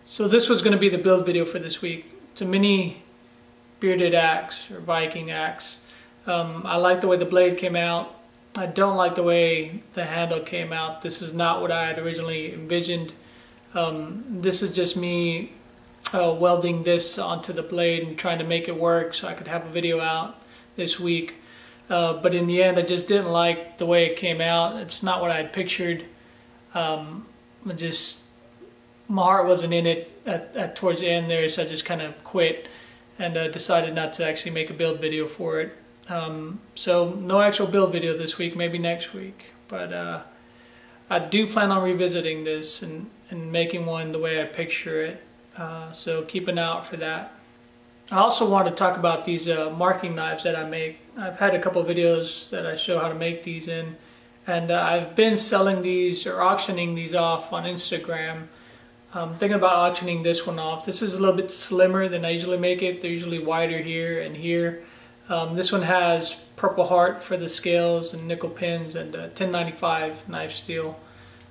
So this was going to be the build video for this week. It's a mini bearded axe or Viking axe. I like the way the blade came out. I don't like the way the handle came out. This is not what I had originally envisioned. This is just me welding this onto the blade and trying to make it work so I could have a video out this week. But in the end, I just didn't like the way it came out. It's not what I had pictured. My heart wasn't in it at towards the end there, so I just kind of quit and decided not to actually make a build video for it. So no actual build video this week, maybe next week. But I do plan on revisiting this and making one the way I picture it. So keep an eye out for that. I also want to talk about these marking knives that I make. I've had a couple of videos that I show how to make these in, and I've been selling these or auctioning these off on Instagram. I'm thinking about auctioning this one off. This is a little bit slimmer than I usually make it. They're usually wider here and here. This one has Purple Heart for the scales and nickel pins and 1095 knife steel,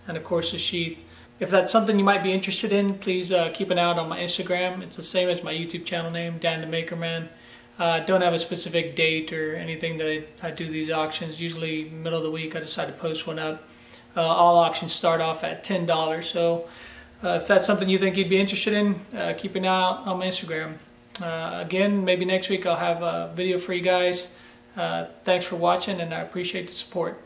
and of course the sheath. If that's something you might be interested in, please keep an eye out on my Instagram. It's the same as my YouTube channel name, Dan the Maker Man. Don't have a specific date or anything that I do these auctions. Usually middle of the week I decide to post one up. All auctions start off at $10, so if that's something you think you'd be interested in, keep an eye out on my Instagram. Again, maybe next week I'll have a video for you guys. Thanks for watching, and I appreciate the support.